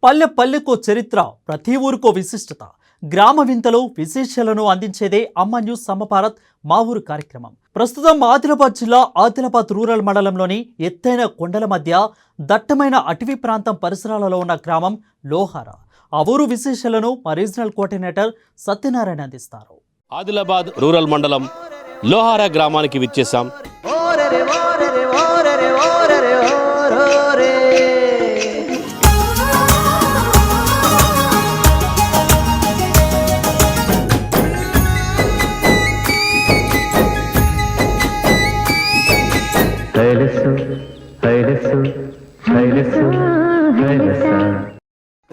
పల్లె పల్లెకో చరిత్ర, ప్రతి ఊరికో విశిష్టత. గ్రామ వింతలు విశేషాలను అందించేదే అమ్మ న్యూస్ అమ్మ భారత్ మా ఊరు కార్యక్రమం. ప్రస్తుతం ఆదిలాబాద్ జిల్లా ఆదిలాబాద్ రూరల్ మండలంలోని ఎత్తైన కొండల మధ్య దట్టమైన అటవీ ప్రాంతం పరిసరాలలో ఉన్న గ్రామం లోహార. ఆ ఊరు విశేషాలను మా రీజనల్ కోఆర్డినేటర్ సత్యనారాయణ అందిస్తారు. ఆదిలాబాద్ రూరల్ మండలం లోహార గ్రామానికి విచ్చేశాం.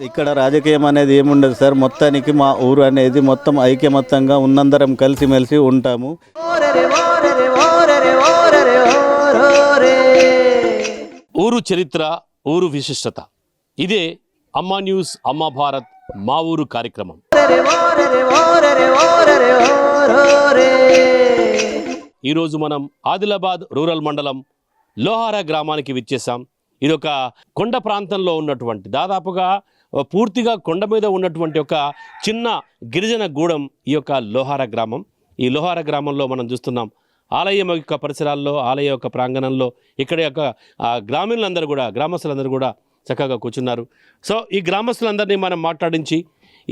ఇక్కడ రాజకీయం అనేది ఏముండదు సార్. మొత్తానికి మా ఊరు అనేది మొత్తం ఐక్యమత్యంగా ఉన్నందరం కలిసిమెలిసి ఉంటాము. ఊరు చరిత్ర, ఊరు విశిష్టత. ఇదే అమ్మా న్యూస్ అమ్మా భారత్ మా ఊరు కార్యక్రమం. ఈరోజు మనం ఆదిలాబాద్ రూరల్ మండలం లోహార గ్రామానికి విచ్చేసాం. ఇది ఒక కొండ ప్రాంతంలో ఉన్నటువంటి, దాదాపుగా పూర్తిగా కొండ మీద ఉన్నటువంటి ఒక చిన్న గిరిజన గూడెం ఈ యొక్క లోహార గ్రామం. ఈ లోహార గ్రామంలో మనం చూస్తున్నాం ఆలయం యొక్క పరిసరాల్లో, ఆలయ యొక్క ప్రాంగణంలో ఇక్కడ యొక్క గ్రామీణులందరూ కూడా, గ్రామస్తులందరూ కూడా చక్కగా కూర్చున్నారు. సో ఈ గ్రామస్తులందరినీ మనం మాట్లాడించి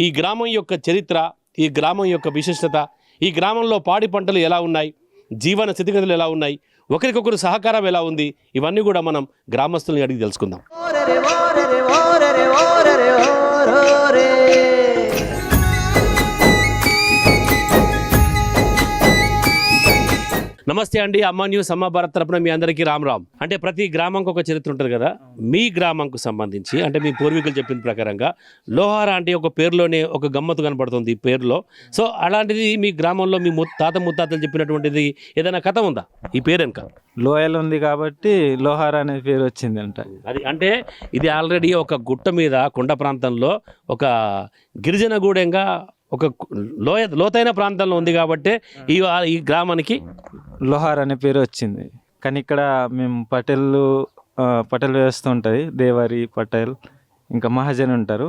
ఈ గ్రామం యొక్క చరిత్ర, ఈ గ్రామం యొక్క విశిష్టత, ఈ గ్రామంలో పాడి పంటలు ఎలా ఉన్నాయి, జీవన స్థితిగతులు ఎలా ఉన్నాయి, ఒకరికొకరు సహకారం ఎలా ఉంది, ఇవన్నీ కూడా మనం గ్రామస్తుల్ని అడిగి తెలుసుకుందాం. నమస్తే అండి. అమ్మా న్యూస్ అమ్మా భారత్ తరపున మీ అందరికీ రామ్. అంటే ప్రతి గ్రామంకి ఒక చరిత్ర ఉంటుంది కదా. మీ గ్రామంకు సంబంధించి, అంటే మీ పూర్వీకులు చెప్పిన ప్రకారంగా లోహార అంటే ఒక పేరులోనే ఒక గమ్మత్తు కనపడుతుంది ఈ పేరులో. సో అలాంటిది మీ గ్రామంలో మీ తాత ముత్తాతలు చెప్పినటువంటిది ఏదైనా కథ ఉందా ఈ పేరు వెనుక? లోయలు ఉంది కాబట్టి లోహార అనే పేరు వచ్చింది అంట. అది అంటే ఇది ఆల్రెడీ ఒక గుట్ట మీద కొండ ప్రాంతంలో ఒక గిరిజన గూడెంగా ఒక లోతైన ప్రాంతంలో ఉంది కాబట్టి ఈ గ్రామానికి లోహార్ అనే పేరు వచ్చింది. కానీ ఇక్కడ మేము పటేల్ వ్యవస్థ ఉంటుంది. దేవారి, పటేల్, ఇంకా మహాజన్ ఉంటారు.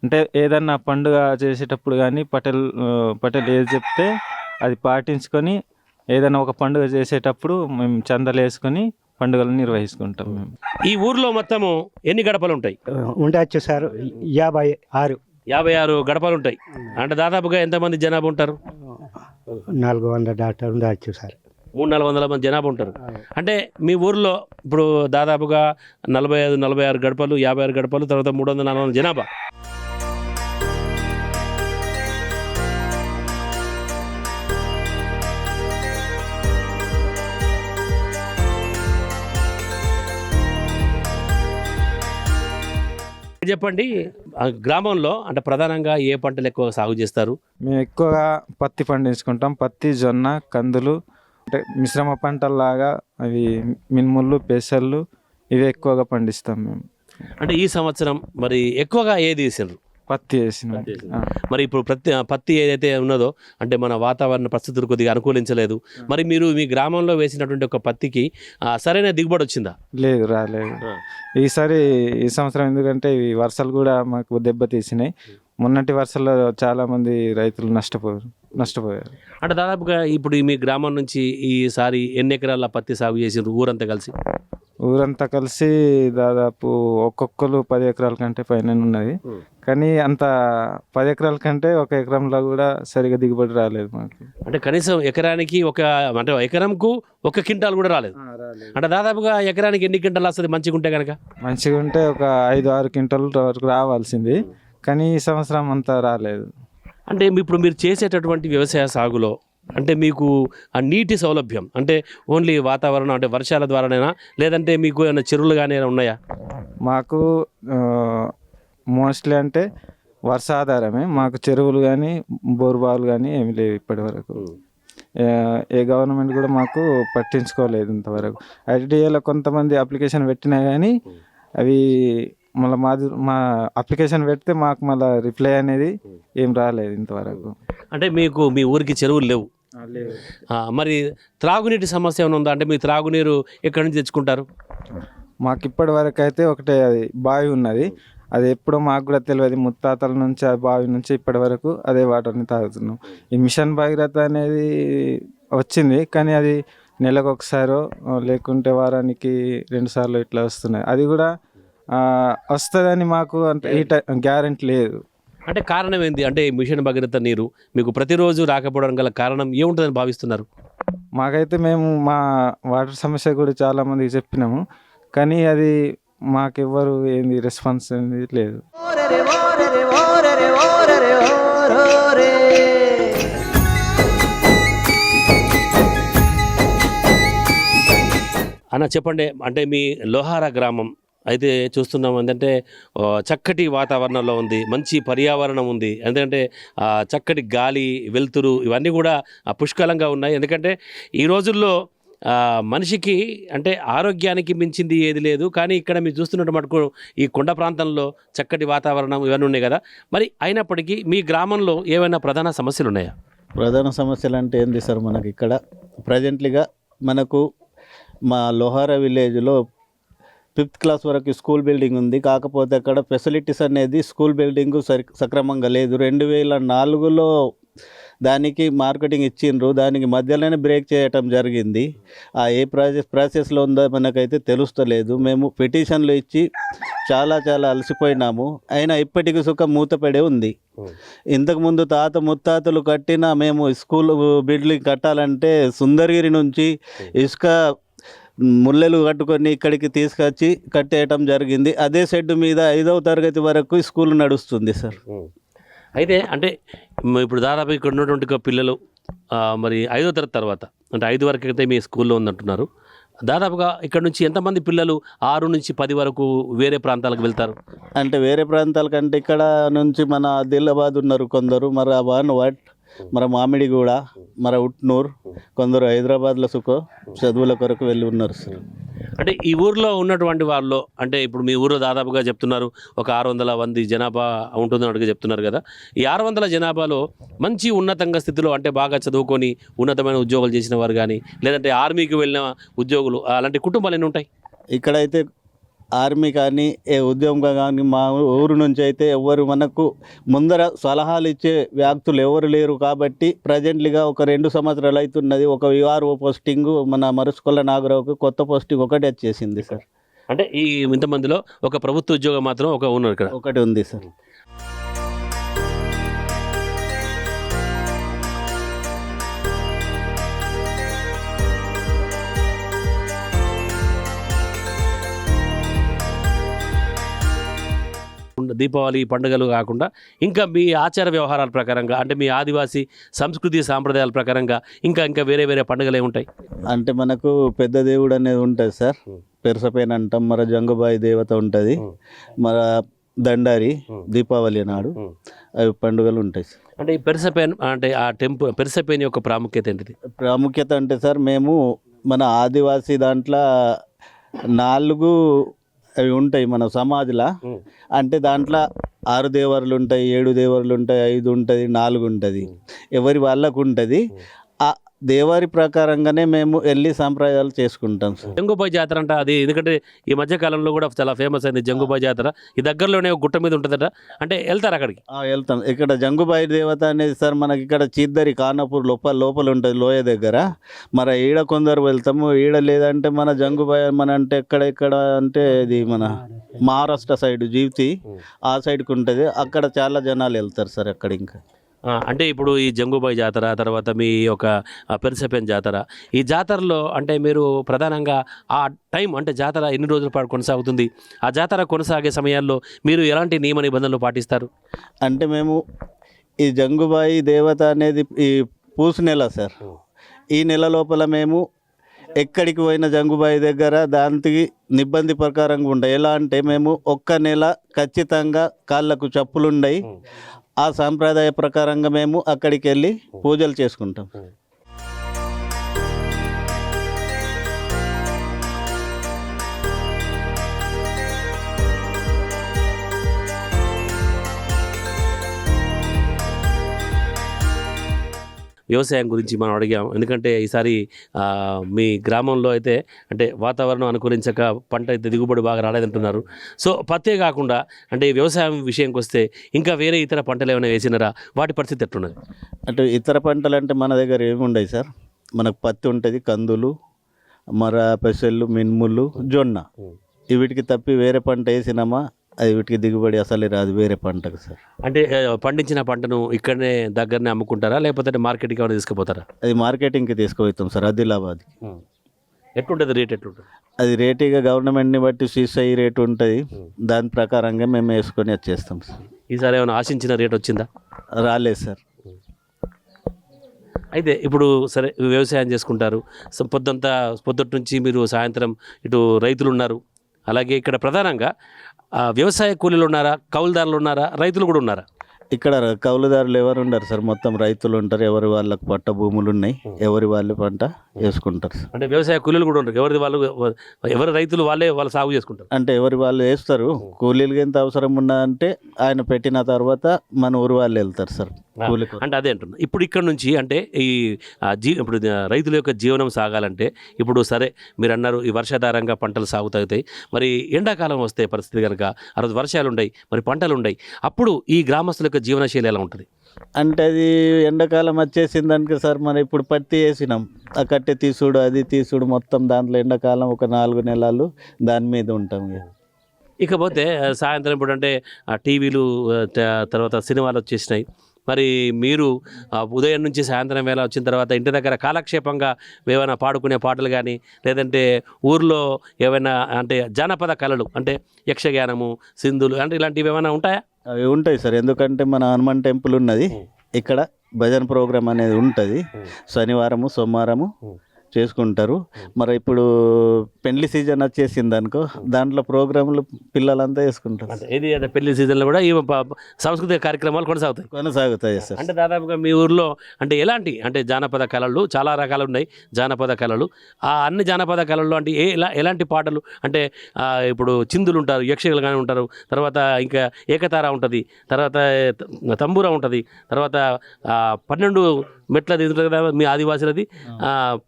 అంటే ఏదన్నా పండుగ చేసేటప్పుడు కానీ పటేల్ ఏది చెప్తే అది పాటించుకొని ఏదైనా ఒక పండుగ చేసేటప్పుడు మేము చందాలు వేసుకొని పండుగలు నిర్వహించుకుంటాం. మేము ఈ ఊర్లో మొత్తము ఎన్ని గడపలు ఉంటాయి? ఉండొచ్చు సార్, 56 గడపలు ఉంటాయి. అంటే దాదాపుగా ఎంతమంది జనాభా ఉంటారు? 400 డాక్టర్ ఉండొచ్చు సార్. 300-400 మంది జనాభా ఉంటారు. అంటే మీ ఊర్లో ఇప్పుడు దాదాపుగా 45-46 గడపలు, 56 గడపలు, తర్వాత 340 జనాభా. చెప్పండి, గ్రామంలో అంటే ప్రధానంగా ఏ పంటలు ఎక్కువ సాగు చేస్తారు? మేము ఎక్కువగా పత్తి పండించుకుంటాం. పత్తి, జొన్న, కందులు, అంటే మిశ్రమ పంటల్లాగా అవి మినుములు, పెసళ్ళు ఇవి ఎక్కువగా పండిస్తాం మేము. అంటే ఈ సంవత్సరం మరి ఎక్కువగా ఏది వేసారు? పత్తి వేసినాం. మరి ఇప్పుడు పత్తి ఏదైతే ఉన్నదో, అంటే మన వాతావరణ పరిస్థితులు కొద్దిగా అనుకూలించలేదు. మరి మీరు మీ గ్రామంలో వేసినటువంటి ఒక పత్తికి సరైన దిగుబడి వచ్చిందా? లేదు, రాలేదు ఈ సంవత్సరం. ఎందుకంటే ఈ వర్షాలు కూడా మాకు దెబ్బతీసినాయి. మొన్నటి వర్షాల్లో చాలా మంది రైతులు నష్టపోయారు. అంటే దాదాపుగా ఇప్పుడు మీ గ్రామం నుంచి ఈసారి ఎన్ని ఎకరాల పత్తి సాగు చేసిండ్రు ఊరంతా కలిసి? దాదాపు ఒక్కొక్కరు 10 ఎకరాల కంటే పైన ఉన్నది. కానీ అంత 10 ఎకరాల కంటే 1 ఎకరంలో కూడా సరిగా దిగుబడి రాలేదు మాకు. అంటే కనీసం ఎకరానికి అంటే ఎకరంకు 1 క్వింటాల్ కూడా రాలేదు. అంటే దాదాపుగా ఎకరానికి ఎన్ని క్వింటాల్ వస్తుంది మంచిగా ఉంటే కనుక? మంచిగా ఉంటే ఒక 5-6 క్వింటాల్ వరకు రావాల్సింది. కానీ ఈ సంవత్సరం అంతా రాలేదు. అంటే ఇప్పుడు మీరు చేసేటటువంటి వ్యవసాయ సాగులో అంటే మీకు ఆ నీటి సౌలభ్యం అంటే ఓన్లీ వాతావరణం అంటే వర్షాల ద్వారానేనా, లేదంటే మీకు ఏమైనా చెరువులు కానీ ఉన్నాయా? మాకు మోస్ట్లీ అంటే వర్షాధారమే. మాకు చెరువులు కానీ బోర్బావులు కానీ ఏమి లేవు ఇప్పటి వరకు. ఏ గవర్నమెంట్ కూడా మాకు పట్టించుకోలేదు ఇంతవరకు. ఐటీడీఏలో కొంతమంది అప్లికేషన్ పెట్టినా కానీ అవి మళ్ళీ మా అప్లికేషన్ పెడితే మాకు మళ్ళీ రిప్లై అనేది ఏం రాలేదు ఇంతవరకు. అంటే మీకు మీ ఊరికి చెరువులు లేవు? మరి త్రాగునీటి సమస్య ఏమైనా ఉందా? అంటే మీ త్రాగునీరు ఎక్కడి నుంచి తెచ్చుకుంటారు? మాకు ఇప్పటి వరకు అయితే ఒకటే అది బావి ఉన్నది. అది ఎప్పుడో మాకు కూడా తెలియదు, ముత్తాతల నుంచి ఆ బావి నుంచి ఇప్పటి వరకు అదే వాటర్ని తాగుతున్నాం. ఈ మిషన్ భగీరథ అనేది వచ్చింది, కానీ అది నెలకు ఒకసారో లేకుంటే వారానికి 2 సార్లు ఇట్లా వస్తున్నాయి. అది కూడా వస్తుందని మాకు అంత ఈ గ్యారెంటీ లేదు. అంటే కారణం ఏంది? అంటే ఈ మిషన్ భగీరథ నీరు మీకు ప్రతిరోజు రాకపోవడం గల కారణం ఏముంటుందని భావిస్తున్నారు? మాకైతే మేము మా వాటర్ సమస్య కూడా చాలామందికి చెప్పినాము, కానీ అది మాకెవ్వరు ఏంది రెస్పాన్స్ అనేది లేదు. అన్న చెప్పండి, అంటే మీ లోహారా గ్రామం అయితే చూస్తున్నాం ఏంటంటే చక్కటి వాతావరణంలో ఉంది, మంచి పర్యావరణం ఉంది. ఎందుకంటే చక్కటి గాలి, వెలుతురు ఇవన్నీ కూడా పుష్కలంగా ఉన్నాయి. ఎందుకంటే ఈ రోజుల్లో మనిషికి అంటే ఆరోగ్యానికి మించింది ఏది లేదు. కానీ ఇక్కడ మీరు చూస్తున్నట్టు మటుకు ఈ కొండ ప్రాంతంలో చక్కటి వాతావరణం ఇవన్నీ ఉన్నాయి కదా. మరి అయినప్పటికీ మీ గ్రామంలో ఏమైనా ప్రధాన సమస్యలు ఉన్నాయా? ప్రధాన సమస్యలు అంటే ఏంది సార్, మనకి ఇక్కడ ప్రజెంట్లీగా మనకు మా లోహారా విలేజ్లో 5th క్లాస్ వరకు స్కూల్ బిల్డింగ్ ఉంది. కాకపోతే అక్కడ ఫెసిలిటీస్ అనేది స్కూల్ బిల్డింగ్ సక్రమంగా లేదు. 2004లో దానికి మార్కెటింగ్ ఇచ్చిండ్రు, దానికి మధ్యలోనే బ్రేక్ చేయటం జరిగింది. ఏ ప్రాసెస్లో ఉందో మనకైతే తెలుస్తలేదు. మేము పిటిషన్లు ఇచ్చి చాలా అలసిపోయినాము. అయినా ఇప్పటికీ సుఖం మూతపడే ఉంది. ఇంతకుముందు ముత్తాతలు కట్టిన మేము స్కూల్ బిల్డింగ్ కట్టాలంటే సుందరగిరి నుంచి ఇసుక ముళ్ళలు కట్టుకొని ఇక్కడికి తీసుకొచ్చి కట్టేయటం జరిగింది. అదే షెడ్ మీద 5వ తరగతి వరకు స్కూల్ నడుస్తుంది సార్. అయితే అంటే ఇప్పుడు దాదాపు ఇక్కడ ఉన్నటువంటి పిల్లలు మరి 5వ తరగతి తర్వాత అంటే 5 వరకు అయితే మీ స్కూల్లో ఉందంటున్నారు. దాదాపుగా ఇక్కడ నుంచి ఎంతమంది పిల్లలు 6 నుంచి 10 వరకు వేరే ప్రాంతాలకు వెళ్తారు? అంటే వేరే ప్రాంతాల కంటే ఇక్కడ నుంచి మన ఆదిలాబాద్ ఉన్నారు కొందరు, మరి వాన్వాట్, మన మామిడిగూడ, మన ఉట్నూర్, కొందరు హైదరాబాద్లో చదువుల కొరకు వెళ్ళి ఉన్నారు సార్. అంటే ఈ ఊర్లో ఉన్నటువంటి వాళ్ళు అంటే ఇప్పుడు మీ ఊర్లో దాదాపుగా చెప్తున్నారు ఒక 600 మంది జనాభా ఉంటుందని చెప్తున్నారు కదా. ఈ 600 జనాభాలో మంచి ఉన్నతంగా స్థితిలో అంటే బాగా చదువుకొని ఉన్నతమైన ఉద్యోగాలు చేసిన వారు కానీ లేదంటే ఆర్మీకి వెళ్ళిన ఉద్యోగులు అలాంటి కుటుంబాలు ఎన్ని ఉంటాయి? ఇక్కడైతే ఆర్మీ కానీ ఉద్యోగం కానీ మా ఊరు నుంచి అయితే ఎవరు మనకు ముందర సలహాలు ఇచ్చే వ్యక్తులు ఎవరు లేరు. కాబట్టి ప్రజెంట్లీగా ఒక 2 సంవత్సరాలు అవుతున్నది. ఒక విఆర్ఓ పోస్టింగ్ మన మరుసుకొల్ల నాగరావుకు కొత్త పోస్టింగ్ ఒకటి వచ్చేసింది సార్. అంటే ఈ ఇంతమందిలో ఒక ప్రభుత్వ ఉద్యోగం మాత్రం ఉన్నారు ఇక్కడ ఒకటి ఉంది సార్. దీపావళి పండుగలు కాకుండా ఇంకా మీ ఆచార వ్యవహారాల ప్రకారంగా అంటే మీ ఆదివాసీ సంస్కృతి సాంప్రదాయాల ప్రకారంగా ఇంకా వేరే పండుగలు ఏముంటాయి? అంటే మనకు పెద్ద దేవుడు అనేది ఉంటుంది సార్, పెరసపైన అంటాం. మన జంగుబాయి దేవత ఉంటుంది, మన దండారి దీపావళి నాడు అవి పండుగలు ఉంటాయి సార్. అంటే ఈ పెరసపేన్ అంటే ఆ పెరసపేన్ యొక్క ప్రాముఖ్యత ఏంటిది? ప్రాముఖ్యత అంటే సార్, మేము మన ఆదివాసీ దాంట్లో 4 అవి ఉంటాయి మన సమాజ్లో. అంటే దాంట్లో 6 దేవర్లు ఉంటాయి, 7 దేవర్లు ఉంటాయి, 5 ఉంటుంది, 4 ఉంటుంది, ఎవరి వాళ్ళకు ఉంటుంది. ఆ దేవారి ప్రకారంగానే మేము వెళ్ళి సంప్రదాయాలు చేసుకుంటాం సార్. జంగుబాయి జాతర అంటే అది ఎందుకంటే ఈ మధ్య కాలంలో కూడా చాలా ఫేమస్ అయింది జంగుబాయి జాతర. ఈ దగ్గరలోనే ఒక గుట్ట మీద ఉంటుందట, అంటే వెళ్తారు అక్కడికి? వెళ్తాం. ఇక్కడ జంగుబాయి దేవత అనేది సార్ మనకి ఇక్కడ చీద్దరి ఖానాపూర్ లోపల ఉంటుంది, లోయ దగ్గర. మన ఈడ కొందరు వెళ్తాము, ఈడ లేదంటే మన జంగుబాయి మన అంటే ఎక్కడ అంటే ఇది మన మహారాష్ట్ర సైడ్ జీవితి ఆ సైడ్కి ఉంటుంది. అక్కడ చాలా జనాలు వెళ్తారు సార్ అక్కడ. ఇంకా అంటే ఇప్పుడు ఈ జంగుబాయి జాతర తర్వాత మీ యొక్క పెరసపేన్ జాతర, ఈ జాతరలో అంటే మీరు ప్రధానంగా ఆ టైం అంటే జాతర ఎన్ని రోజుల పాటు కొనసాగుతుంది? ఆ జాతర కొనసాగే సమయాల్లో మీరు ఎలాంటి నియమ నిబంధనలు పాటిస్తారు? అంటే మేము ఈ జంగుబాయి దేవత అనేది ఈ పూసు నెల సార్. ఈ నెల లోపల మేము ఎక్కడికి పోయిన జంగుబాయి దగ్గర దానికి నిబంధి ప్రకారంగా ఉంటాయి. ఎలా అంటే మేము 1 నెల ఖచ్చితంగా కాళ్ళకు చెప్పులు ఉండయి. ఆ సాంప్రదాయ ప్రకారంగా మేము అక్కడికి వెళ్ళి పూజలు చేసుకుంటాం. వ్యవసాయం గురించి మనం అడిగాం. ఎందుకంటే ఈసారి మీ గ్రామంలో అయితే అంటే వాతావరణం అనుకూలించక పంట అయితే దిగుబడి బాగా రాలేదంటున్నారు. సో పత్తే కాకుండా అంటే వ్యవసాయం విషయంకి వస్తే ఇంకా వేరే ఇతర పంటలు ఏమైనా వేసినారా? వాటి పరిస్థితి ఎట్లున్నది? అంటే ఇతర పంటలు అంటే మన దగ్గర ఏమి ఉండవు సార్. మనకు పత్తి ఉంటుంది, కందులు, పెసళ్ళు, మినుములు, జొన్న. వీటికి తప్పి వేరే పంట వేసినామా అది వీటికి దిగుబడి అసలే రాదు వేరే పంటకు సార్. అంటే పండించిన పంటను ఇక్కడనే దగ్గరనే అమ్ముకుంటారా లేకపోతే మార్కెట్కి ఏమైనా తీసుకుపోతారా? అది మార్కెటింగ్కి తీసుకుపోతాం సార్, ఆదిలాబాద్కి. ఎట్లుంటుంది రేట్ ఎట్లుంటుంది? అది రేట్ ఇక గవర్నమెంట్ని బట్టి సీసీ రేటు ఉంటుంది, దాని ప్రకారంగా మేము వేసుకొని వచ్చేస్తాం సార్. ఈసారి ఏమైనా ఆశించిన రేట్ వచ్చిందా? రాలేదు సార్. అయితే ఇప్పుడు సరే వ్యవసాయం చేసుకుంటారు, సో పొద్దుటి నుంచి మీరు సాయంత్రం ఇటు రైతులు ఉన్నారు, అలాగే ఇక్కడ ప్రధానంగా వ్యవసాయ కూలీలు ఉన్నారా, కౌలుదారులు ఉన్నారా, రైతులు కూడా ఉన్నారా? ఇక్కడ కౌలుదారులు ఎవరు ఉండరు సార్, మొత్తం రైతులు ఉంటారు. ఎవరి వాళ్ళకు పట్ట భూములు ఉన్నాయి, ఎవరి వాళ్ళు పంట వేసుకుంటారు సార్. అంటే వ్యవసాయ కూలీలు కూడా ఉంటారు, ఎవరి రైతులు వాళ్ళు సాగు చేసుకుంటారు. అంటే ఎవరి వాళ్ళు వేస్తారు. కూలీలకి ఎంత అవసరం ఉన్నదంటే ఆయన పెట్టిన తర్వాత మన ఊరు వాళ్ళు వెళ్తారు సార్ కూలి. అంటే అదే అంటున్నా, ఇప్పుడు ఇక్కడ నుంచి అంటే ఇప్పుడు రైతుల యొక్క జీవనం సాగాలంటే ఇప్పుడు సరే మీరు అన్నారు ఈ వర్షాధారంగా పంటలు సాగుతాయి, మరి ఎండాకాలం వస్తే పరిస్థితి కనుక ఆ రోజు వర్షాలు ఉన్నాయి, మరి పంటలు ఉన్నాయి, అప్పుడు ఈ గ్రామస్తుల యొక్క జీవనశైలి ఎలా ఉంటుంది? అంటే అది ఎండాకాలం వచ్చేసింది అనుకో సార్, మనం ఇప్పుడు పత్తి వేసినాం, ఆ కట్టె తీసుడు అది తీసుడు మొత్తం దాంట్లో ఎండాకాలం ఒక 4 నెలలు దాని మీద ఉంటాం. ఇకపోతే సాయంత్రం ఇప్పుడు అంటే టీవీలు తర్వాత సినిమాలు వచ్చేసినాయి, మరి మీరు ఉదయం నుంచి సాయంత్రం వేళ వచ్చిన తర్వాత ఇంటి దగ్గర కాలక్షేపంగా ఏమైనా పాడుకునే పాటలు కానీ లేదంటే ఊర్లో ఏమైనా అంటే జానపద కళలు అంటే యక్షగానము, సింధులు అంటే ఇలాంటివి ఏమైనా ఉంటాయా? అవి ఉంటాయి సార్, ఎందుకంటే మన హనుమాన్ టెంపుల్ ఉన్నది ఇక్కడ, భజన ప్రోగ్రామ్ అనేది ఉంటుంది. శనివారము సోమవారము చేసుకుంటారు. మరి ఇప్పుడు పెళ్లి సీజన్ వచ్చేసింది అనుకో, దాంట్లో ప్రోగ్రాంలు పిల్లలంతా వేసుకుంటారు. ఇది అంటే పెళ్లి సీజన్లో కూడా ఈ సాంస్కృతిక కార్యక్రమాలు కొనసాగుతాయి సార్. అంటే దాదాపుగా మీ ఊర్లో అంటే ఎలాంటి అంటే జానపద కళలు చాలా రకాలు ఉన్నాయి, జానపద కళలు ఆ అన్ని జానపద కళల్లో అంటే ఎలాంటి పాటలు అంటే ఇప్పుడు చిందులు ఉంటారు, యక్షగానం ఉంటారు, తర్వాత ఇంకా ఏకతార ఉంటుంది, తర్వాత తంబూరా ఉంటుంది, తర్వాత 12 మెట్లది ఉంటుంది కదా మీ ఆదివాసులది,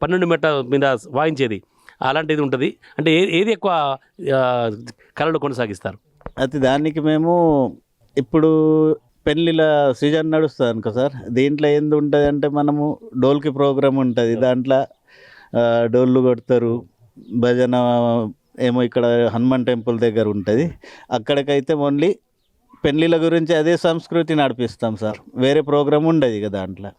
12 మెట్ల మీద వాయించేది అలాంటిది ఉంటుంది. అంటే ఏది ఎక్కువ కళలు కొనసాగిస్తారు? అయితే దానికి మేము ఇప్పుడు పెళ్ళిళ్ళ సీజన్ నడుస్తుంది అనుకో సార్, దీంట్లో ఏంది ఉంటుంది అంటే మనము డోల్కి ప్రోగ్రామ్ ఉంటుంది, దాంట్లో డోళ్ళు కొడతారు. భజన ఏమో ఇక్కడ హనుమాన్ టెంపుల్ దగ్గర ఉంటుంది, అక్కడికైతే ఓన్లీ పెళ్ళిళ్ళ గురించి అదే సంస్కృతి నడిపిస్తాం సార్, వేరే ప్రోగ్రామ్ ఉండదు ఇక దాంట్లో.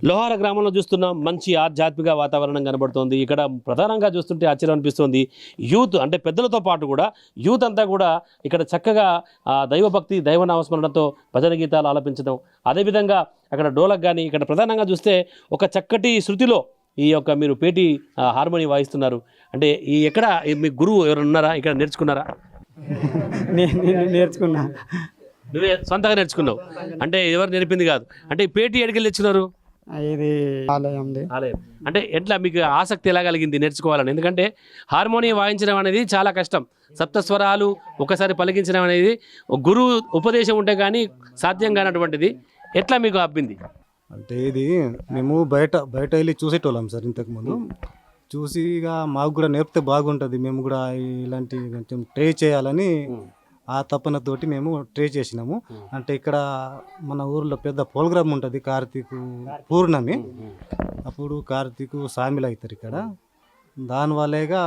లోహార గ్రామంలో చూస్తున్నాం, మంచి ఆధ్యాత్మిక వాతావరణం కనబడుతోంది. ఇక్కడ ప్రధానంగా చూస్తుంటే ఆశ్చర్యం అనిపిస్తుంది, యూత్ అంటే పెద్దలతో పాటు కూడా యూత్ అంతా కూడా ఇక్కడ చక్కగా దైవభక్తి దైవనామస్మరణతో భజన గీతాలు ఆలపించడం, అదేవిధంగా అక్కడ డోలక్ కానీ ఇక్కడ ప్రధానంగా చూస్తే ఒక చక్కటి శృతిలో ఈ యొక్క మీరు పేటి హార్మోని వాయిస్తున్నారు. అంటే ఈ ఎక్కడ మీ గురువు ఎవరు ఉన్నారా, ఇక్కడ నేర్చుకున్నారా? నేర్చుకున్నా. నువ్వే సొంతగా నేర్చుకున్నావు? అంటే ఎవరు నేర్పింది కాదు, అంటే ఈ పేటి ఎడికెళ్ళి తెచ్చుకున్నారు? ఇది ఆలయం. అంటే ఎట్లా మీకు ఆసక్తి ఎలా కలిగింది నేర్చుకోవాలని? ఎందుకంటే హార్మోనియం వాయించడం అనేది చాలా కష్టం, సప్తస్వరాలు ఒకసారి పలికించడం అనేది గురువు ఉపదేశం ఉంటే కానీ సాధ్యం కానటువంటిది. ఎట్లా మీకు అబ్బింది? అంటే ఇది మేము బయట వెళ్ళి చూసేటోళ్ళం సార్, ఇంతకుముందు చూసి ఇక మాకు కూడా నేర్పితే బాగుంటుంది, మేము కూడా ఇలాంటి కొంచెం ట్రై చేయాలని ఆ తపనతోటి మేము ట్రై చేసినాము. అంటే ఇక్కడ మన ఊర్లో పెద్ద ప్రోగ్రామ్ ఉంటుంది, కార్తీకు పూర్ణమి, అప్పుడు కార్తీకు సామిలు అవుతారు ఇక్కడ, దానివల్లేగా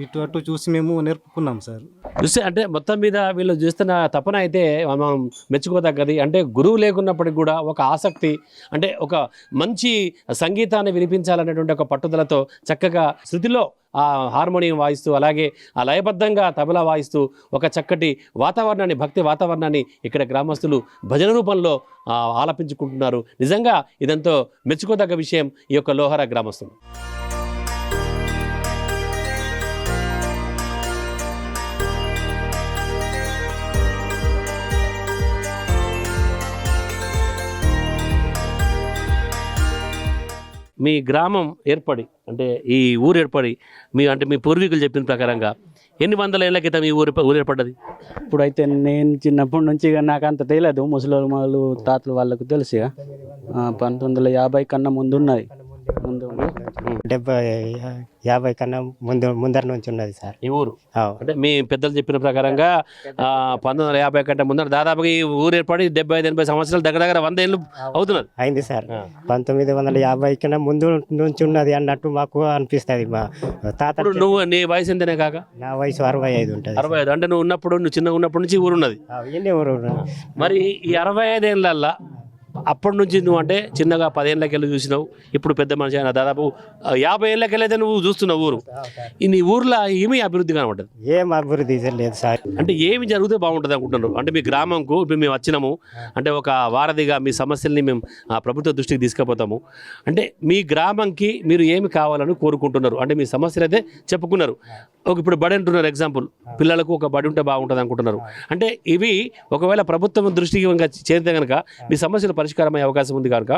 ఇటు అటు చూసి మేము నేర్పుకున్నాం సార్. చూస్తే అంటే మొత్తం మీద వీళ్ళు చూస్తున్న తపన అయితే మనం మెచ్చుకోదగ్గది. అంటే గురువు లేకున్నప్పటికి కూడా ఒక ఆసక్తి, అంటే ఒక మంచి సంగీతాన్ని వినిపించాలనేటువంటి ఒక పట్టుదలతో చక్కగా శృతిలో ఆ హార్మోనియం వాయిస్తూ అలాగే ఆ లయబద్ధంగా తబలా వాయిస్తూ ఒక చక్కటి వాతావరణాన్ని, భక్తి వాతావరణాన్ని ఇక్కడ గ్రామస్తులు భజన రూపంలో ఆలపించుకుంటున్నారు. నిజంగా ఇదంతో మెచ్చుకోదగ్గ విషయం ఈ యొక్క లోహార గ్రామస్తులు. మీ గ్రామం ఏర్పడి అంటే ఈ ఊరు ఏర్పడి మీ పూర్వీకులు చెప్పిన ప్రకారంగా ఎన్ని వందల ఏళ్ల క్రితం ఈ ఊరు ఏర్పడ్డది? ఇప్పుడైతే నేను చిన్నప్పటి నుంచి ఇక నాకు అంత తెలియదు, ముసలి వాళ్ళు తాతలు వాళ్ళకు తెలుసు ఇక. 1950 కన్నా ముందు ఉన్నది. ముందు 50 కన్నా ముందర నుంచి ఉన్నది సార్ ఈ ఊరు. అవు. అంటే మీ పెద్దలు చెప్పిన ప్రకారంగా 1950 కంటే ముందర దాదాపుగా ఈ ఊరు ఏర్పడి 75-80 సంవత్సరాలు దగ్గర 100 ఏళ్ళు అవుతున్నది. అయింది సార్. 1950 కన్నా ముందు నుంచి ఉన్నది అన్నట్టు మాకు అనిపిస్తుంది. మా తాత నువ్వు నీ వయసు ఎంతనే కాక? నా వయసు 65 ఉంటుంది. 65 అంటే నువ్వు చిన్నగా ఉన్నప్పటి నుంచి ఊరు ఉన్నది. ఎన్ని ఊరు మరి ఈ 65 ఏళ్ళల్లో అప్పటి నుంచి నువ్వు అంటే చిన్నగా 10 ఏళ్ళకెళ్ళి చూసినావు, ఇప్పుడు పెద్ద మనిషి అయినా దాదాపు 50 ఏళ్ళకెళ్ళైతే నువ్వు చూస్తున్నావు ఊరు. నీ ఊర్లో ఏమీ అభివృద్ధి కనబడ్డది? ఏం అభివృద్ధి లేదు సార్. అంటే ఏమి జరిగితే బాగుంటుంది అనుకుంటున్నారు? అంటే మీ గ్రామంకు ఇప్పుడు మేము వచ్చినాము అంటే ఒక వారధిగా మీ సమస్యల్ని మేము ప్రభుత్వ దృష్టికి తీసుకుపోతాము. అంటే మీ గ్రామంకి మీరు ఏమి కావాలని కోరుకుంటున్నారు? అంటే మీ సమస్యలు అయితే చెప్పుకున్నారు. ఇప్పుడు బడి అంటున్నారు, ఎగ్జాంపుల్ పిల్లలకు ఒక బడి ఉంటే బాగుంటుంది అనుకుంటున్నారు. అంటే ఇవి ఒకవేళ ప్రభుత్వం దృష్టికి కనుక చేరితే కనుక మీ సమస్యలు పరిష్కారం అయ్యే అవకాశం ఉంది కనుక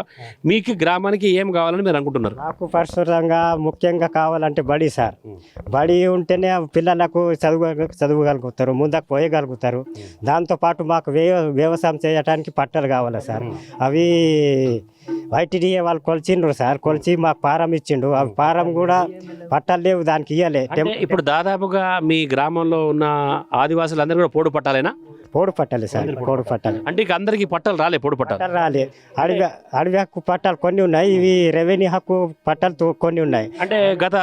మీకు గ్రామానికి ఏం కావాలని మీరు అనుకుంటున్నారు? నాకు పరిశుభ్రంగా ముఖ్యంగా కావాలంటే బడి సార్. బడి ఉంటేనే పిల్లలకు చదువుగలుగుతారు, ముందుకు పోయగలుగుతారు. దాంతోపాటు మాకు వ్యవసాయం చేయడానికి పట్టలు కావాలి సార్. అవి వైటీడీ వాళ్ళు కొలిచిండ్రు సార్, కొలిచి మాకు పారం ఇచ్చిండు. అవి పారం కూడా పట్టాలు లేవు, దానికి ఇవ్వలే. ఇప్పుడు దాదాపుగా మీ గ్రామంలో ఉన్న ఆదివాసులు అందరూ కూడా పోడు పట్టాలేనా? పోడు పట్టాలి సార్, పోడు పట్టాలి. అంటే ఇక అందరికి పట్టాలు రాలే, పోడు పట్టాలు రాలే. అడవి హక్కు పట్టాలు కొన్ని ఉన్నాయి, ఇవి రెవెన్యూ హక్కు పట్టాలు కొన్ని ఉన్నాయి. అంటే గత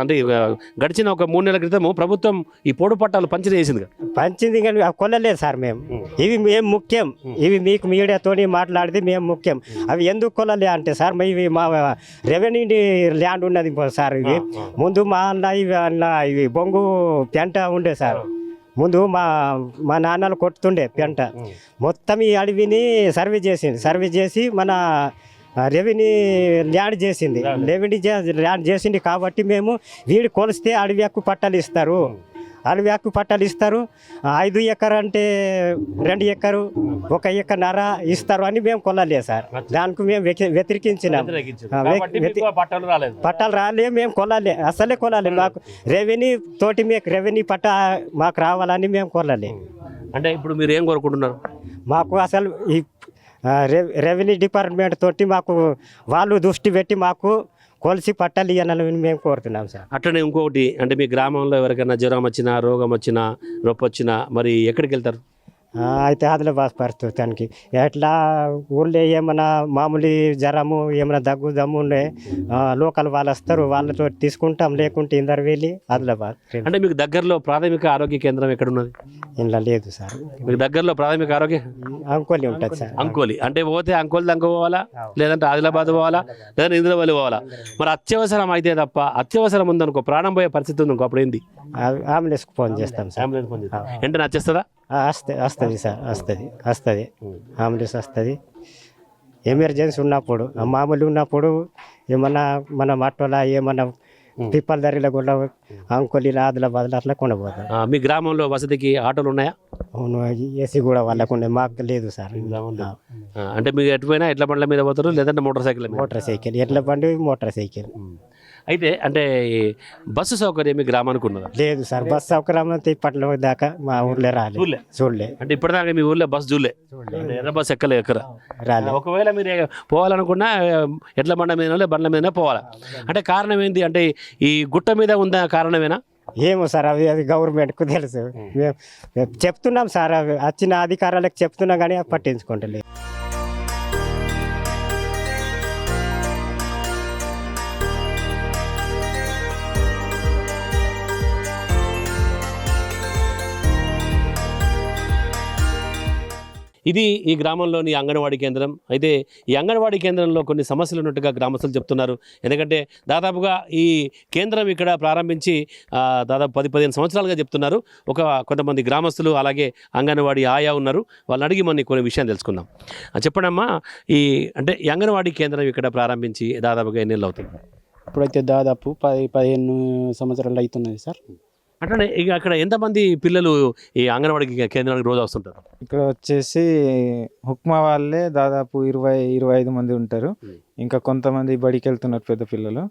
అంటే గడిచిన ఒక 3 నెలల క్రితం ప్రభుత్వం ఈ పోడు పట్టాలు పంచిణీ చేసింది. పంచింది కానీ అవి కొనలేదు సార్ మేము. ఇవి మేము ముఖ్యం, ఇవి మీకు మీడియాతోని మాట్లాడితే మేము ముఖ్యం. అవి ఎందుకు కొనలే అంటే సార్, ఇవి మా రెవెన్యూ ల్యాండ్ ఉన్నది సార్. ఇవి ముందు మా ఇవి బొంగు పెంట ఉండే సార్. ముందు మా నాన్నలు కొట్టుతుండే పెంట. మొత్తం ఈ అడవిని సర్వే చేసి మన రెవెన్యూ ల్యాండ్ చేసింది. ల్యాండ్ చేసింది కాబట్టి మేము వీడి కొలిస్తే అడవి హక్కు పట్టాలు ఇస్తారు. అడవి హక్కు పట్టాలు ఇస్తారు. 5 ఎకర్ అంటే 2 ఎకరు 1 ఎకరన్నర ఇస్తారు అని మేము కొనలేదు సార్. దానికి మేము వ్యతిరేకించినాం. పట్టాలు రాలే, మేము కొనాలి, అసలే కొనాలి. మాకు రెవెన్యూ తోటి రెవెన్యూ పట్టా మాకు రావాలని మేము కొనాలి. అంటే ఇప్పుడు మీరు ఏం కోరుకుంటున్నారు? మాకు అసలు ఈ రెవెన్యూ డిపార్ట్మెంట్ తోటి మాకు వాళ్ళు దృష్టి పెట్టి మాకు కొలిసి పట్టాలి అని మేము కోరుతున్నాం సార్. అట్లనే ఇంకొకటి, అంటే మీ గ్రామంలో ఎవరికైనా జ్వరం వచ్చినా, రోగం వచ్చినా, నొప్పి వచ్చినా మరి ఎక్కడికి వెళ్తారు? అయితే ఆదిలాబాద్ పరిస్థితానికి ఎట్లా ఊళ్ళో ఏమైనా మామూలు జ్వరము ఏమైనా దగ్గు దమ్ము ఉండే లోకల్ వాళ్ళు వస్తారు, వాళ్ళతో తీసుకుంటాం. లేకుంటే ఇందరు వెళ్ళి ఆదిలాబాద్. అంటే మీకు దగ్గరలో ప్రాథమిక ఆరోగ్య కేంద్రం ఎక్కడ ఉన్నది? ఇంట్లో లేదు సార్. మీకు దగ్గరలో ప్రాథమిక ఆరోగ్య అంకోలి ఉంటుంది సార్. అంకోలి అంటే పోతే అంకోలి దాకా పోవాలా, లేదంటే ఆదిలాబాద్ పోవాలా, లేదంటే ఇంద్రవల్లి పోవాలా? మరి అత్యవసరం అయితే తప్ప, అత్యవసరం ఉందనుకో, ప్రాణం పోయే పరిస్థితి ఉందనుకో, అప్పుడు ఏంది? అంబులెన్స్కి ఫోన్ చేస్తాం సార్. అంబులెన్స్ ఫోన్ చేస్తాం. వెంటనే వచ్చేస్తుందా? వస్తుంది సార్, వస్తుంది. అంబులెన్స్ వస్తుంది. ఎమర్జెన్సీ ఉన్నప్పుడు, మామూలు ఉన్నప్పుడు ఏమన్నా మన మట్టోలా ఏమన్నా పిప్పల దరిలో కూడా అంకోలి ఆదిలాబాద్లో అట్లా కొనబోతాం. మీ గ్రామంలో వసతికి ఆటోలు ఉన్నాయా? అవును, ఏసీ కూడా వాళ్ళకు మాకు లేదు సార్. అంటే మీరు ఎటుపోయినా ఎడ్ల బండ్ల మీద పోతారు, లేదంటే మోటార్ సైకిల్? ఎడ్ల బండి, మోటార్ సైకిల్. అయితే అంటే బస్సు సౌకర్యం మీ గ్రామానికి ఉన్నదా? లేదు సార్, బస్సు సౌకర్యం అయితే ఇప్పట్లో దాకా మా ఊర్లో చూడలే. అంటే ఇప్పటిదాకా మీ ఊర్లో బస్సు చూడలే, ఎర్ర బస్సు ఎక్కరా? ఒకవేళ మీరు పోవాలనుకున్నా ఎడ్ల బండ మీద బండ్ల మీద పోవాలా? అంటే కారణం ఏంటి? అంటే ఈ గుట్ట మీద ఉందా కారణమేనా? ఏమో సార్, అది గవర్నమెంట్కు తెలుసు. మేము చెప్తున్నాం సార్, అవి వచ్చిన అధికారులకు చెప్తున్నాం కానీ పట్టించుకుంటలేదు. ఇది ఈ గ్రామంలోని అంగన్వాడీ కేంద్రం. అయితే ఈ అంగన్వాడీ కేంద్రంలో కొన్ని సమస్యలు ఉన్నట్టుగా గ్రామస్తులు చెప్తున్నారు. ఎందుకంటే దాదాపుగా ఈ కేంద్రం ఇక్కడ ప్రారంభించి దాదాపు 10-15 సంవత్సరాలుగా చెప్తున్నారు. కొంతమంది గ్రామస్తులు అలాగే అంగన్వాడీ ఆయా ఉన్నారు. వాళ్ళని అడిగి మనం కొన్ని విషయాలు తెలుసుకుందాం. చెప్పండమ్మా, ఈ అంగన్వాడీ కేంద్రం ఇక్కడ ప్రారంభించి దాదాపుగా ఎన్ని నెలలు అవుతుంది? ఇప్పుడైతే దాదాపు 10-15 సంవత్సరాలు అవుతున్నది సార్. అట్లనే ఇక అక్కడ ఎంతమంది పిల్లలు ఈ అంగన్వాడీ కేంద్రానికి రోజు వస్తుంటారు? ఇక్కడ వచ్చేసి హుక్మా వాళ్ళే దాదాపు 20-25 మంది ఉంటారు. ఇంకా కొంతమంది బడికి వెళ్తున్నారు పెద్ద పిల్లలు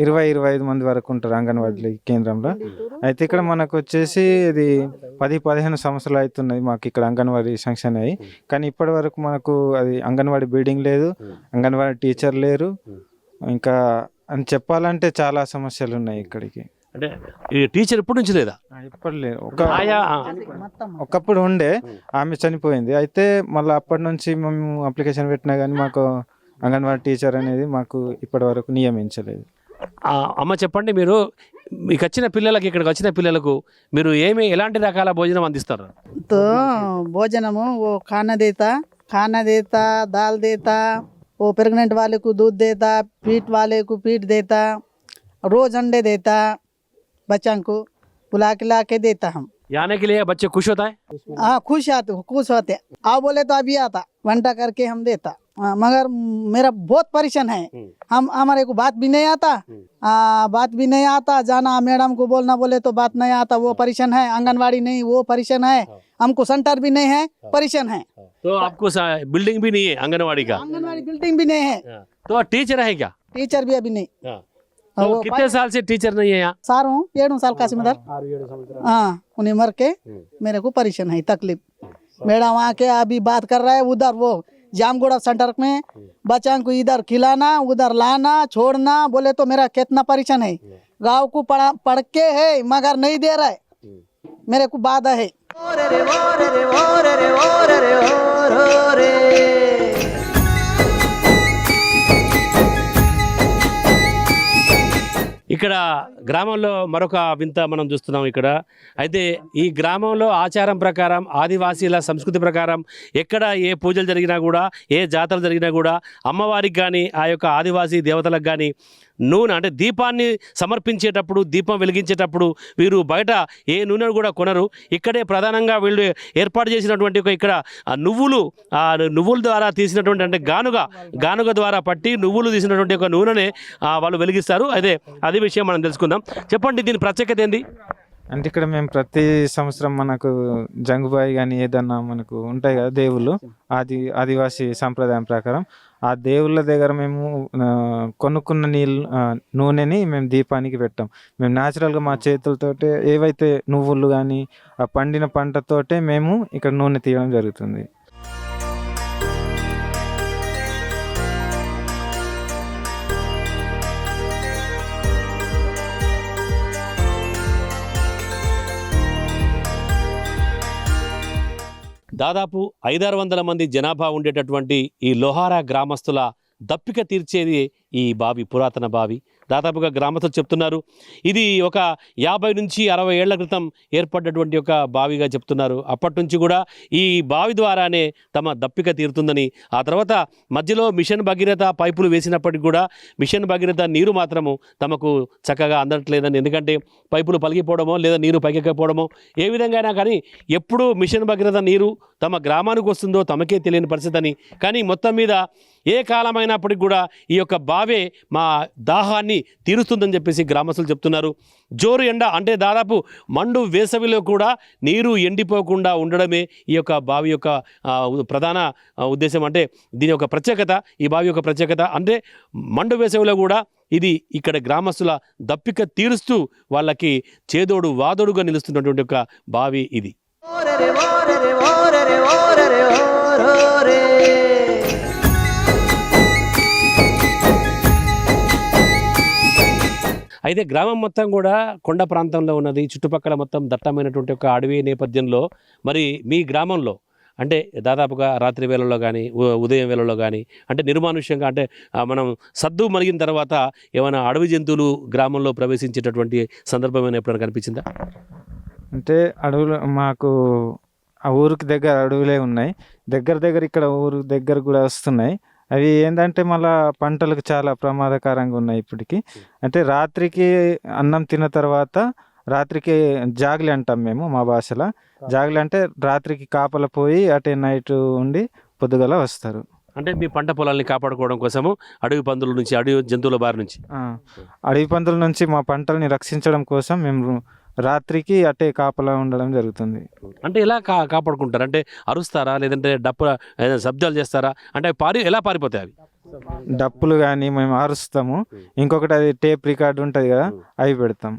25 మంది వరకు ఉంటారు అంగన్వాడీ కేంద్రంలో. అయితే ఇక్కడ మనకు వచ్చేసి ఇది 10-15 సంవత్సరాలు అవుతున్నాయి మాకు ఇక్కడ అంగన్వాడీ శాంక్షన్ అయ్యి, కానీ ఇప్పటి వరకు మనకు అది అంగన్వాడీ బిల్డింగ్ లేదు, అంగన్వాడీ టీచర్ లేరు, ఇంకా అని చెప్పాలంటే చాలా సమస్యలు ఉన్నాయి ఇక్కడికి. అంటే ఈ టీచర్ ఎప్పటి నుంచి లేదా? ఇప్పటి లేదు, ఆయా ఒకప్పుడు ఉండే, ఆమె చనిపోయింది. అయితే మళ్ళీ అప్పటి నుంచి మేము అప్లికేషన్ పెట్టినా కానీ మాకు అంగన్వాడీ టీచర్ అనేది మాకు ఇప్పటి వరకు నియమించలేదు. అమ్మ చెప్పండి, మీరు మీకు వచ్చిన పిల్లలకి, ఇక్కడికి వచ్చిన పిల్లలకు మీరు ఎలాంటి రకాల భోజనం అందిస్తారు? तो भोजनम वो खाना देता दाल देता, वो प्रेग्नेंट वाले को दूध देता, पीठ वाले को पीठ देता, रोज अंडे देता, बच्चों को बुला के देता हम। आने के लिए बच्चे खुश होता है? हाँ खुश होते आओ बोले तो अभी आता वंटा करके हम देता। मगर मेरा बहुत परेशान है, हम हमारे को बात भी नहीं आता, जाना मैडम को बोलना बोले तो बात नहीं आता, वो परेशान है। आंगनवाड़ी नहीं, वो परेशान है, हमको सेंटर भी नहीं है, परेशान है। तो आपको बिल्डिंग भी नहीं है आंगनवाड़ी का? आंगनवाड़ी बिल्डिंग भी नहीं है। तो टीचर है क्या? टीचर भी अभी नहीं। तो कितने साल से टीचर नहीं है यहाँ? सार हूँ 7 साल का सिमदर। हाँ उन्हें मर के मेरे को परेशान है, तकलीफ। मैडम वहाँ के अभी बात कर रहा है, उधर वो जामगोड़ा सेंटर में बच्चों को इधर खिलाना उधर लाना छोड़ना, बोले तो मेरा कितना परेशान है। गाँव को पढ़ के है मगर नहीं दे रहा है, मेरे को बाधा है। ఇక్కడ గ్రామంలో మరొక వింత మనం చూస్తున్నాం ఇక్కడ. అయితే ఈ గ్రామంలో ఆచారం ప్రకారం, ఆదివాసీల సంస్కృతి ప్రకారం ఎక్కడ ఏ పూజలు జరిగినా కూడా, ఏ జాతరలు జరిగినా కూడా అమ్మవారికి కానీ ఆ యొక్క ఆదివాసీ దేవతలకు కానీ నూనె అంటే దీపాన్ని సమర్పించేటప్పుడు, దీపం వెలిగించేటప్పుడు వీరు బయట ఏ నూనెను కూడా కొనరు. ఇక్కడే ప్రధానంగా వీళ్ళు ఏర్పాటు చేసినటువంటి ఇక్కడ నువ్వుల ద్వారా తీసినటువంటి, అంటే గానుగ ద్వారా పట్టి నువ్వులు తీసినటువంటి ఒక నూనెనే వాళ్ళు వెలిగిస్తారు. అయితే అది విషయం మనం తెలుసుకుందాం. చెప్పండి, దీని ప్రత్యేకత ఏంది? అంటే ఇక్కడ మేము ప్రతి సంవత్సరం మనకు జంగుబాయి కానీ ఏదన్నా మనకు ఉంటాయి కదా దేవుళ్ళు, ఆదివాసీ సంప్రదాయం ప్రకారం ఆ దేవుళ్ళ దగ్గర మేము కొనుక్కున్న నూనెని మేము దీపానికి పెట్టాం. మేము న్యాచురల్గా మా చేతులతోటే ఏవైతే నువ్వులు కానీ ఆ పండిన పంటతోటే మేము ఇక్కడ నూనె తీయడం జరుగుతుంది. దాదాపు 500-600 మంది జనాభా ఉండేటటువంటి ఈ లోహారా గ్రామస్తుల దప్పిక తీర్చేది ఈ బావి, పురాతన బావి. దాదాపుగా గ్రామస్తులు చెప్తున్నారు ఇది ఒక 50 నుంచి 60 ఏళ్ల క్రితం ఏర్పడ్డటువంటి ఒక బావిగా చెప్తున్నారు. అప్పటి నుంచి కూడా ఈ బావి ద్వారానే తమ దప్పిక తీరుతుందని, ఆ తర్వాత మధ్యలో మిషన్ భగీరథ పైపులు వేసినప్పటికీ కూడా మిషన్ భగీరథ నీరు మాత్రము తమకు చక్కగా అందట్లేదని, ఎందుకంటే పైపులు పలిగిపోవడమో లేదా నీరు పైకెక్కపోవడమో ఏ విధంగా అయినా కానీ ఎప్పుడు మిషన్ భగీరథ నీరు తమ గ్రామానికి వస్తుందో తమకే తెలియని పరిస్థితి అని. కానీ మొత్తం మీద ఏ కాలమైనప్పటికీ కూడా ఈ యొక్క బావే మా దాహాన్ని తీరుస్తుందని చెప్పేసి గ్రామస్తులు చెప్తున్నారు. జోరు ఎండ అంటే దాదాపు మండు వేసవిలో కూడా నీరు ఎండిపోకుండా ఉండడమే ఈ యొక్క బావి యొక్క ప్రధాన ఉద్దేశం. అంటే దీని యొక్క ప్రత్యేకత, ఈ బావి యొక్క ప్రత్యేకత అంటే మండు వేసవిలో కూడా ఇది ఇక్కడ గ్రామస్తుల దప్పిక తీరుస్తూ వాళ్ళకి చేదోడు వాదోడుగా నిలుస్తున్నటువంటి ఒక బావి ఇది. అయితే గ్రామం మొత్తం కూడా కొండ ప్రాంతంలో ఉన్నది, చుట్టుపక్కల మొత్తం దట్టమైనటువంటి ఒక అడవి నేపథ్యంలో మరి మీ గ్రామంలో అంటే దాదాపుగా రాత్రి వేళల్లో కానీ ఉదయం వేళల్లో కానీ అంటే నిర్మానుష్యంగా అంటే మనం సద్దు మరిగిన తర్వాత ఏమైనా అడవి జంతువులు గ్రామంలో ప్రవేశించేటటువంటి సందర్భం ఎప్పుడైనా కనిపించిందా? అంటే అడవులు మాకు ఆ ఊరికి దగ్గర అడవులే ఉన్నాయి, దగ్గర ఇక్కడ ఊరు దగ్గర కూడా వస్తున్నాయి. అవి ఏంటంటే మళ్ళీ పంటలకు చాలా ప్రమాదకరంగా ఉన్నాయి ఇప్పటికి. అంటే రాత్రికి అన్నం తిన్న తర్వాత రాత్రికి జాగిలి అంటాం మేము మా భాషలో. జాగిలి అంటే రాత్రికి కాపల పోయి అటే నైట్ ఉండి పొద్దుగల వస్తారు. అంటే మీ పంట పొలాల్ని కాపాడుకోవడం కోసము అడవి పందుల నుంచి, అడవి జంతువుల బారి నుంచి, అడవి పందుల నుంచి మా పంటల్ని రక్షించడం కోసం మేము రాత్రికి అటే కాపలా ఉండడం జరుగుతుంది. అంటే ఎలా కాపాడుకుంటారు? అంటే అరుస్తారా, లేదంటే డప్పు ఏదైనా శబ్దాలు చేస్తారా? అంటే ఎలా పారిపోతాయి అవి? డప్పులు కానీ మేము అరుస్తాము, ఇంకొకటి అది టేప్ రికార్డు ఉంటుంది కదా, అవి పెడతాం.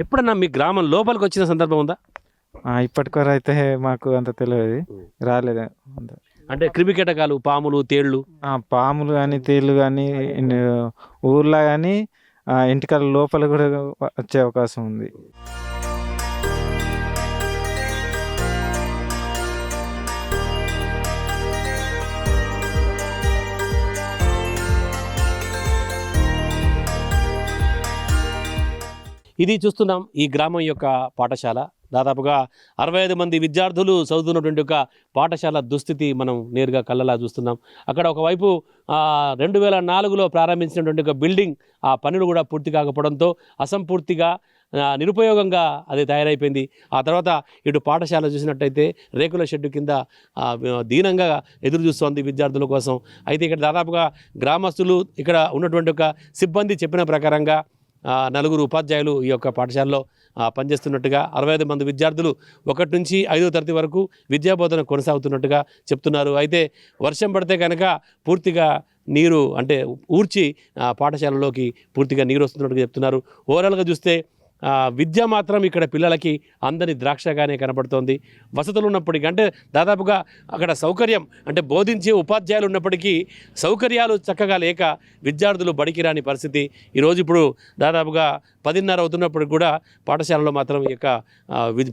ఎప్పుడన్నా మీ గ్రామం లోపలికి వచ్చిన సందర్భం ఉందా? ఇప్పటికొరకు అయితే మాకు అంత తెలియదు, రాలేదు అంత. అంటే క్రిమికీటకాలు, పాములు, తేళ్ళు, పాములు కానీ తేళ్ళు కానీ ఊర్లో కానీ ఇంటికాడ లోపల కూడా వచ్చే అవకాశం ఉంది. ఇది చూస్తున్నాం ఈ గ్రామం యొక్క పాఠశాల. దాదాపుగా 65 మంది విద్యార్థులు చదువుతున్నటువంటి ఒక పాఠశాల దుస్థితి మనం నేరుగా కళ్ళలా చూస్తున్నాం. అక్కడ ఒకవైపు 2004లో ప్రారంభించినటువంటి ఒక బిల్డింగ్ ఆ పనులు కూడా పూర్తి కాకపోవడంతో అసంపూర్తిగా నిరుపయోగంగా అది తయారైపోయింది. ఆ తర్వాత ఇటు పాఠశాల చూసినట్టయితే రేకుల షెడ్డు కింద దీనంగా ఎదురు చూస్తోంది విద్యార్థుల కోసం. అయితే ఇక్కడ దాదాపుగా గ్రామస్తులు, ఇక్కడ ఉన్నటువంటి ఒక సిబ్బంది చెప్పిన ప్రకారంగా 4 ఉపాధ్యాయులు ఈ యొక్క పాఠశాలలో పనిచేస్తున్నట్టుగా, 65 మంది విద్యార్థులు 1 నుంచి 5వ తరగతి వరకు విద్యాబోధన కొనసాగుతున్నట్టుగా చెప్తున్నారు. అయితే వర్షం పడితే కనుక పూర్తిగా నీరు అంటే ఊర్చి పాఠశాలలోకి పూర్తిగా నీరు వస్తున్నట్టుగా చెప్తున్నారు. ఓవరాల్గా చూస్తే విద్య మాత్రం ఇక్కడ పిల్లలకి అందని ద్రాక్షగానే కనబడుతోంది. వసతులు ఉన్నప్పటికీ, అంటే దాదాపుగా అక్కడ సౌకర్యం అంటే బోధించే ఉపాధ్యాయులు ఉన్నప్పటికీ సౌకర్యాలు చక్కగా లేక విద్యార్థులు బడికి రాని పరిస్థితి. ఈరోజు ఇప్పుడు దాదాపుగా 10:30 అవుతున్నప్పటికి కూడా పాఠశాలలో మాత్రం ఈ యొక్క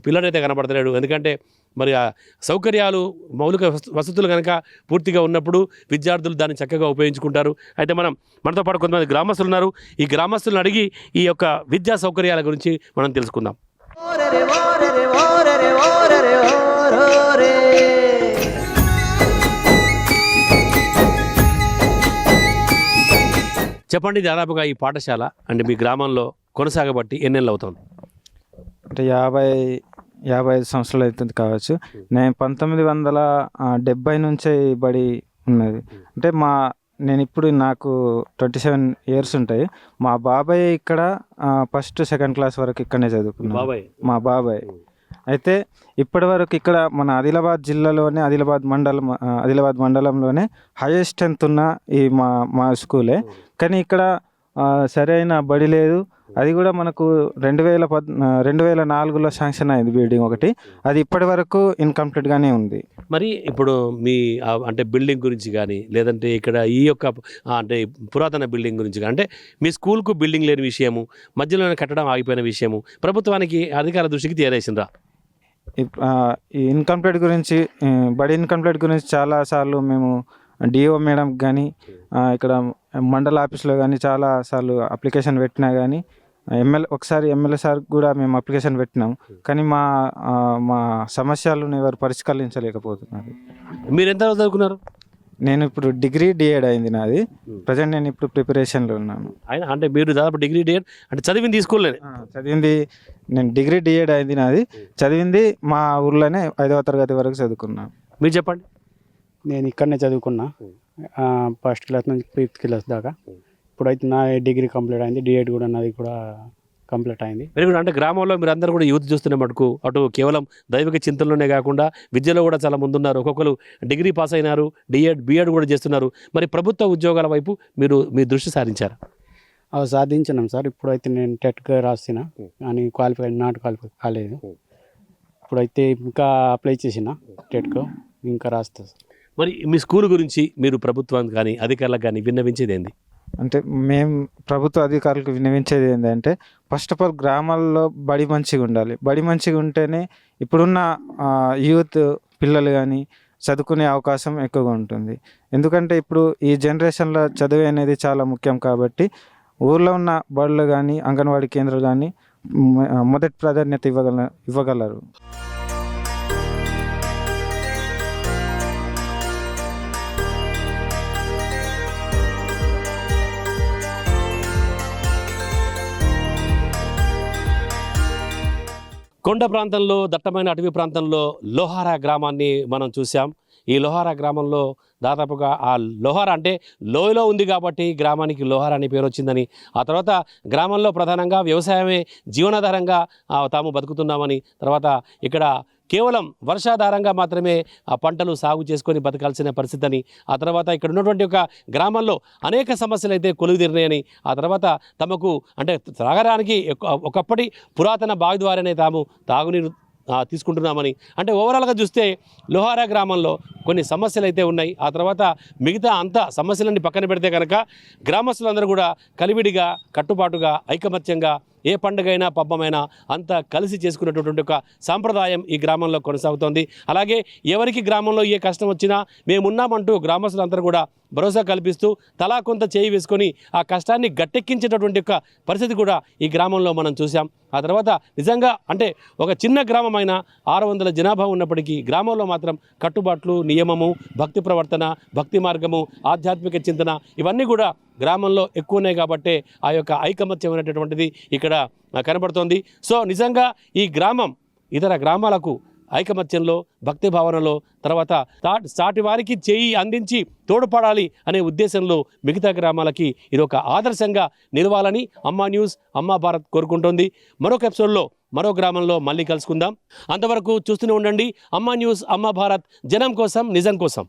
పిల్లడైతే కనబడతలేడు. ఎందుకంటే మరి ఆ సౌకర్యాలు, మౌలిక వసతులు కనుక పూర్తిగా ఉన్నప్పుడు విద్యార్థులు దాన్ని చక్కగా ఉపయోగించుకుంటారు. అయితే మనతో పాటు కొంతమంది గ్రామస్తులు ఉన్నారు. ఈ గ్రామస్తులను అడిగి ఈ యొక్క విద్యా సౌకర్యాల గురించి మనం తెలుసుకుందాం. చెప్పండి, దాదాపుగా ఈ పాఠశాల అంటే మీ గ్రామంలో కొనసాగబట్టి ఎన్నేళ్ళు అవుతుంది? అంటే 55 సంవత్సరాలు అవుతుంది కావచ్చు. నేను 1970 నుంచే ఈ బడి ఉన్నది. అంటే నేను ఇప్పుడు నాకు 27 ఇయర్స్ ఉంటాయి. మా బాబాయ్ ఇక్కడ 1st, 2nd క్లాస్ వరకు ఇక్కడనే చదువుకున్నాను. మా బాబాయ్ అయితే ఇప్పటి వరకు ఇక్కడ మన ఆదిలాబాద్ జిల్లాలోనే ఆదిలాబాద్ మండలంలోనే హైయెస్ట్ స్ట్రెంత్ ఉన్న ఈ మా స్కూలే. కానీ ఇక్కడ సరైన బడి లేదు. అది కూడా మనకు 2004లో శాంక్షన్ అయింది బిల్డింగ్ ఒకటి, అది ఇప్పటి వరకు ఇన్కంప్లీట్గానే ఉంది. మరి ఇప్పుడు మీ అంటే బిల్డింగ్ గురించి కానీ, లేదంటే ఇక్కడ ఈ యొక్క అంటే పురాతన బిల్డింగ్ గురించి కానీ, అంటే మీ స్కూల్కు బిల్డింగ్ లేని విషయము, మధ్యలోనే కట్టడం ఆగిపోయిన విషయము ప్రభుత్వానికి అధికార దృష్టికి తీరేసిండ్రా? ఈ ఇన్కంప్లీట్ గురించి, బడి ఇన్కంప్లీట్ గురించి చాలాసార్లు మేము డిఓ మేడంకి కానీ, ఇక్కడ మండల ఆఫీస్లో కానీ చాలాసార్లు అప్లికేషన్ పెట్టినా కానీ, ఒకసారి ఎమ్మెల్యే సార్ కూడా మేము అప్లికేషన్ పెట్టినాం. కానీ మా సమస్యలను ఎవరు పరిష్కరించలేకపోతున్నారు. మీరు ఎంత చదువుకున్నారు? నేను ఇప్పుడు డిగ్రీ డిఎడ్ అయింది నాది. ప్రజెంట్ నేను ఇప్పుడు ప్రిపరేషన్లో ఉన్నాను. అంటే మీరు దాదాపు డిగ్రీ డిఎడ్ అంటే చదివింది స్కూల్లోనే? చదివింది నేను డిగ్రీ డిఎడ్ అయింది నాది. చదివింది మా ఊర్లోనే 5వ తరగతి వరకు చదువుకున్నాను. మీరు చెప్పండి. నేను ఇక్కడనే చదువుకున్నా, 1st క్లాస్ నుంచి 5th క్లాస్ దాకా. ఇప్పుడైతే నా డిగ్రీ కంప్లీట్ అయింది, డిఎడ్ కూడా నాది కూడా కంప్లీట్ అయింది. Very good. అంటే గ్రామంలో మీరు అందరూ కూడా యూత్ చూస్తున్న మటుకు అటు కేవలం దైవిక చింతనలోనే కాకుండా విద్యలో కూడా చాలా ముందున్నారు. ఒక్కొక్కరు డిగ్రీ పాస్ అయినారు, బిఎడ్ కూడా చేస్తున్నారు. మరి ప్రభుత్వ ఉద్యోగాల వైపు మీ దృష్టి సారించారు? అవి సాధించినాం సార్. ఇప్పుడైతే నేను టెట్గా రాసిన అని నాట్ క్వాలిఫై కాలేదు. ఇప్పుడైతే ఇంకా అప్లై చేసిన టెట్కో, ఇంకా రాస్తా సార్. మరి మీ స్కూల్ గురించి మీరు ప్రభుత్వానికి కానీ అధికారులకు కానీ విన్నవించేది ఏంది? అంటే మేము ప్రభుత్వ అధికారులకు విన్నవించేది ఏంటంటే, ఫస్ట్ ఆఫ్ ఆల్ గ్రామాల్లో బడి మంచిగా ఉండాలి. బడి మంచిగా ఉంటేనే ఇప్పుడున్న యూత్ పిల్లలు కానీ చదువుకునే అవకాశం ఎక్కువగా ఉంటుంది. ఎందుకంటే ఇప్పుడు ఈ జనరేషన్లో చదువు అనేది చాలా ముఖ్యం. కాబట్టి ఊర్లో ఉన్న బడులు కానీ అంగన్వాడీ కేంద్రాలు కానీ మొదటి ప్రాధాన్యత ఇవ్వగలరు. కొండ ప్రాంతంలో, దట్టమైన అటవీ ప్రాంతంలో లోహారా గ్రామాన్ని మనం చూసాం. ఈ లోహారా గ్రామంలో దాదాపుగా ఆ లోహారా అంటే లోయలో ఉంది కాబట్టి గ్రామానికి లోహారా అనే పేరు వచ్చిందని, ఆ తర్వాత గ్రామంలో ప్రధానంగా వ్యవసాయమే జీవనాధారంగా తాము బతుకుతున్నామని, తర్వాత ఇక్కడ కేవలం వర్షాధారంగా మాత్రమే ఆ పంటలు సాగు చేసుకొని బతకాల్సిన పరిస్థితి అని, ఆ తర్వాత ఇక్కడ ఉన్నటువంటి ఒక గ్రామంలో అనేక సమస్యలు అయితే కొలువుదీరినాయని, ఆ తర్వాత తమకు అంటే త్రాగడానికి ఒకప్పటి పురాతన బావి ద్వారానే తాము తాగునీరు తీసుకుంటున్నామని, అంటే ఓవరాల్గా చూస్తే లోహారా గ్రామంలో కొన్ని సమస్యలు అయితే ఉన్నాయి. ఆ తర్వాత మిగతా అంతా సమస్యలన్నీ పక్కన పెడితే కనుక గ్రామస్తులందరూ కూడా కలివిడిగా కట్టుబాటుగా ఐకమత్యంగా ఏ పండుగైనా పబ్బమైనా అంతా కలిసి చేసుకునేటటువంటి ఒక సాంప్రదాయం ఈ గ్రామంలో కొనసాగుతోంది. అలాగే ఎవరికి గ్రామంలో ఏ కష్టం వచ్చినా మేమున్నామంటూ గ్రామస్తులందరూ కూడా భరోసా కల్పిస్తూ తలా కొంత చేయి వేసుకొని ఆ కష్టాన్ని గట్టెక్కించేటటువంటి ఒక పరిస్థితి కూడా ఈ గ్రామంలో మనం చూసాం. ఆ తర్వాత నిజంగా అంటే ఒక చిన్న గ్రామమైన 600 జనాభా ఉన్నప్పటికీ గ్రామంలో మాత్రం కట్టుబాట్లు, నియమము, భక్తి ప్రవర్తన, భక్తి మార్గము, ఆధ్యాత్మిక చింతన ఇవన్నీ కూడా గ్రామంలో ఎక్కువ ఉన్నాయి కాబట్టి ఆ యొక్క ఐకమత్యం అనేటటువంటిది ఇక్కడ కనబడుతోంది. సో నిజంగా ఈ గ్రామం ఇతర గ్రామాలకు ఐకమత్యంలో, భక్తి భావనలో, తర్వాత సాటి వారికి చేయి అందించి తోడ్పడాలి అనే ఉద్దేశంలో మిగతా గ్రామాలకి ఇది ఒక ఆదర్శంగా నిలవాలని అమ్మా న్యూస్, అమ్మా భారత్ కోరుకుంటోంది. మరొక ఎపిసోడ్లో మరో గ్రామంలో మళ్ళీ కలుసుకుందాం. అంతవరకు చూస్తూనే ఉండండి అమ్మా న్యూస్, అమ్మా భారత్, జనం కోసం నిజం కోసం.